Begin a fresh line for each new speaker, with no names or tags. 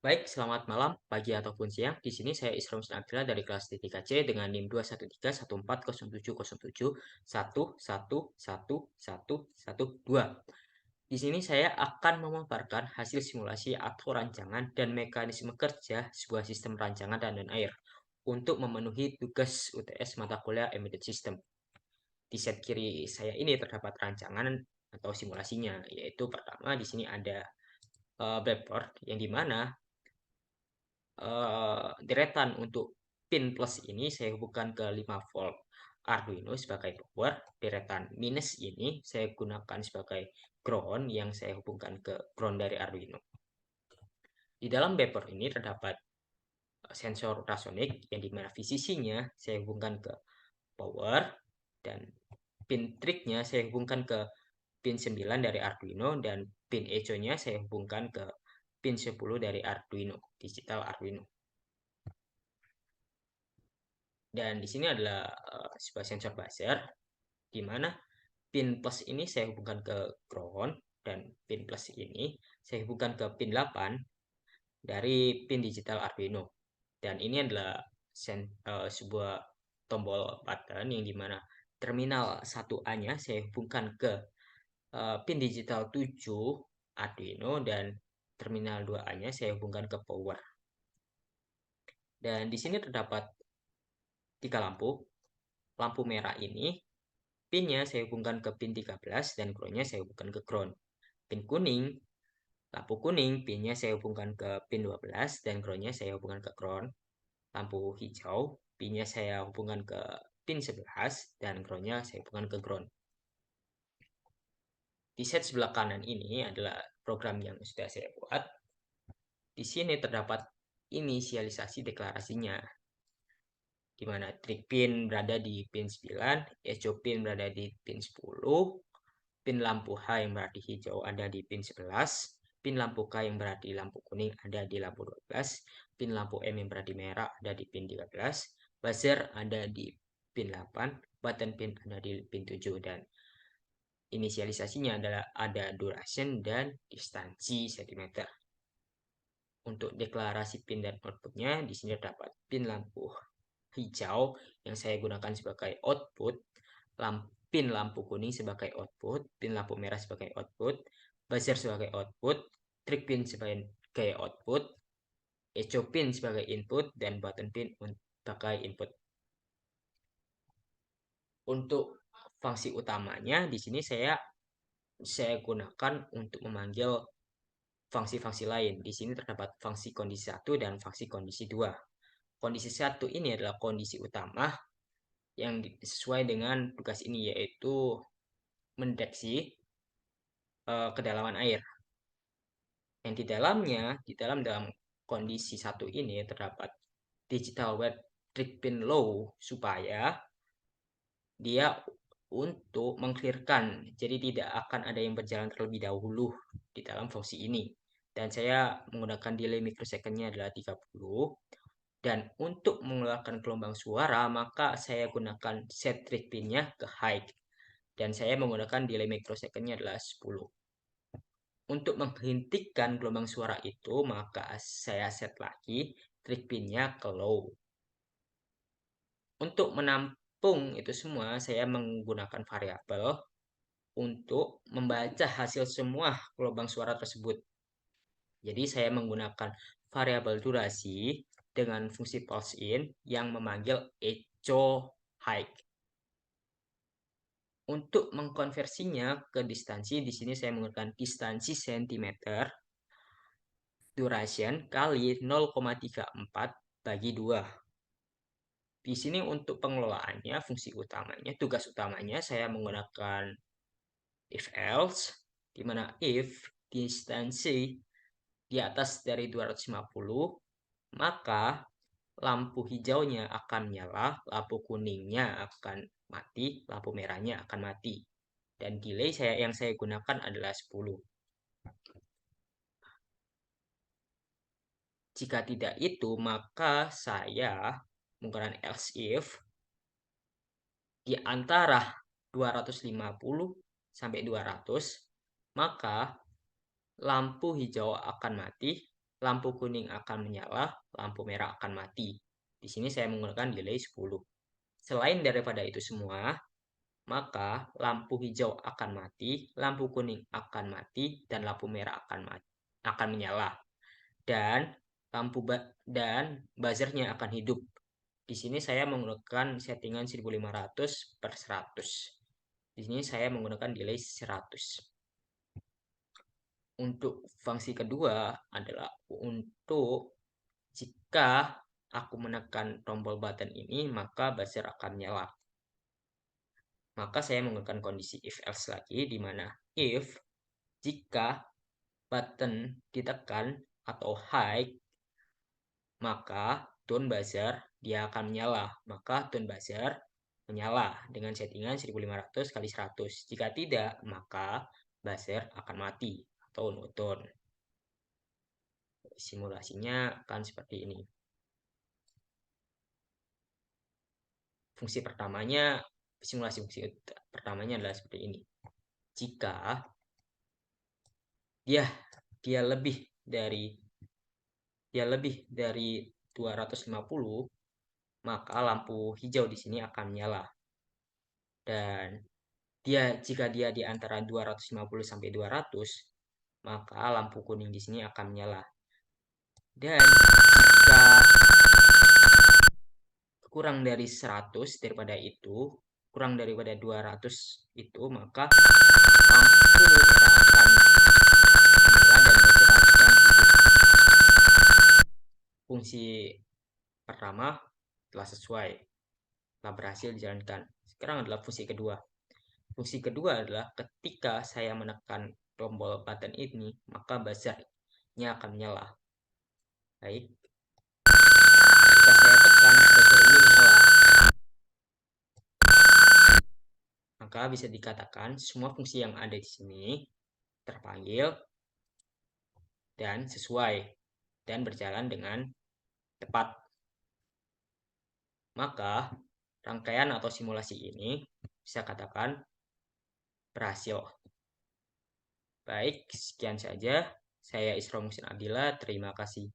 Baik, selamat malam, pagi ataupun siang. Di sini saya Isra Abdillah dari kelas D3C dengan NIM 21314070711111112. Di sini saya akan memaparkan hasil simulasi atau rancangan dan mekanisme kerja sebuah sistem rancangan dan air untuk memenuhi tugas UTS mata kuliah Embedded System. Di set kiri saya ini terdapat rancangan atau simulasinya, yaitu pertama di sini ada breadboard yang dimana deretan untuk pin plus ini saya hubungkan ke 5 volt Arduino sebagai power. Deretan minus ini saya gunakan sebagai ground yang saya hubungkan ke ground dari Arduino. Di dalam buffer ini terdapat sensor ultrasonik yang dimana VCC-nya saya hubungkan ke power dan pin trignya saya hubungkan ke pin 9 dari Arduino dan pin echo-nya saya hubungkan ke pin 10 dari Arduino, digital Arduino. Dan di sini adalah sebuah sensor buzzer, di mana pin plus ini saya hubungkan ke ground, dan pin plus ini saya hubungkan ke pin 8 dari pin digital Arduino. Dan ini adalah sebuah tombol button yang dimana terminal 1A-nya saya hubungkan ke pin digital 7 Arduino dan terminal 2A-nya saya hubungkan ke power. Dan di sini terdapat 3 lampu. Lampu merah ini pinnya saya hubungkan ke pin 13 dan groundnya saya hubungkan ke ground. Pin kuning, lampu kuning, pinnya saya hubungkan ke pin 12 dan groundnya saya hubungkan ke ground. Lampu hijau, pinnya saya hubungkan ke pin 11 dan groundnya saya hubungkan ke ground. Di set sebelah kanan ini adalah program yang sudah saya buat. Di sini terdapat inisialisasi deklarasinya, di mana trig pin berada di pin 9, echo pin berada di pin 10, pin lampu H yang berarti hijau ada di pin 11, pin lampu K yang berarti lampu kuning ada di lampu 12, pin lampu M yang berarti merah ada di pin 13, buzzer ada di pin 8, button pin ada di pin 7, dan inisialisasinya adalah ada duration dan distansi cm. Untuk deklarasi pin dan outputnya, di sini terdapat pin lampu hijau yang saya gunakan sebagai output, pin lampu kuning sebagai output, pin lampu merah sebagai output, buzzer sebagai output, trig pin sebagai output, echo pin sebagai input, dan button pin sebagai input. Untuk fungsi utamanya di sini saya gunakan untuk memanggil fungsi-fungsi lain. Di sini terdapat fungsi kondisi 1 dan fungsi kondisi 2. Kondisi 1 ini adalah kondisi utama yang sesuai dengan tugas ini, yaitu mendeteksi kedalaman air. Yang di dalam kondisi 1 ini terdapat digital wet trig pin low supaya dia untuk mengclearkan, jadi tidak akan ada yang berjalan terlebih dahulu di dalam fungsi ini. Dan saya menggunakan delay microsecond-nya adalah 30. Dan untuk mengeluarkan gelombang suara, maka saya gunakan set trig pin-nya ke high. Dan saya menggunakan delay microsecond-nya adalah 10. Untuk menghentikan gelombang suara itu, maka saya set lagi trig pin-nya ke low. Untuk menampung itu semua, saya menggunakan variabel untuk membaca hasil semua gelombang suara tersebut. Jadi saya menggunakan variabel durasi dengan fungsi pulse in yang memanggil echo high. Untuk mengkonversinya ke distansi, di sini saya menggunakan distansi cm duration kali 0,34 bagi 2. Di sini untuk pengelolaannya, fungsi utamanya, tugas utamanya saya menggunakan if else, di mana if distansi di atas dari 250, maka lampu hijaunya akan nyala, lampu kuningnya akan mati, lampu merahnya akan mati. Dan delay yang saya gunakan adalah 10. Jika tidak itu, maka saya menggunakan else if di antara 250 sampai 200, maka lampu hijau akan mati, lampu kuning akan menyala, lampu merah akan mati. Di sini saya menggunakan delay 10. Selain daripada itu semua, maka lampu hijau akan mati, lampu kuning akan mati, dan lampu merah akan menyala. Dan dan buzzernya akan hidup. Di sini saya menggunakan settingan 1500/100. Di sini saya menggunakan delay 100. Untuk fungsi kedua adalah untuk jika aku menekan tombol button ini, maka buzzer akan menyala. Maka saya menggunakan kondisi if else lagi, di mana if jika button ditekan atau high, maka tone buzzer dia akan menyala. Maka tone buzzer menyala dengan settingan 1500/100. Jika tidak, maka buzzer akan mati atau no tone. Simulasinya akan seperti ini. Simulasi fungsi pertamanya adalah seperti ini. Jika dia lebih dari 250, maka lampu hijau di sini akan menyala. Dan jika dia di antara 250 sampai 200, maka lampu kuning di sini akan menyala. Dan jika kurang dari 100 daripada 200 itu, maka lampu merah akan menyala dan buzzer akan hidup. Fungsi pertama telah berhasil dijalankan. Sekarang adalah fungsi kedua. Fungsi kedua adalah ketika saya menekan tombol button ini, maka buzzernya akan menyala. Baik. Jika saya tekan buzzer ini menyala, maka bisa dikatakan semua fungsi yang ada di sini terpanggil dan sesuai dan berjalan dengan tepat. Maka rangkaian atau simulasi ini bisa katakan berhasil. Baik, sekian saja. Saya Isra Muhsin Abdillah. Terima kasih.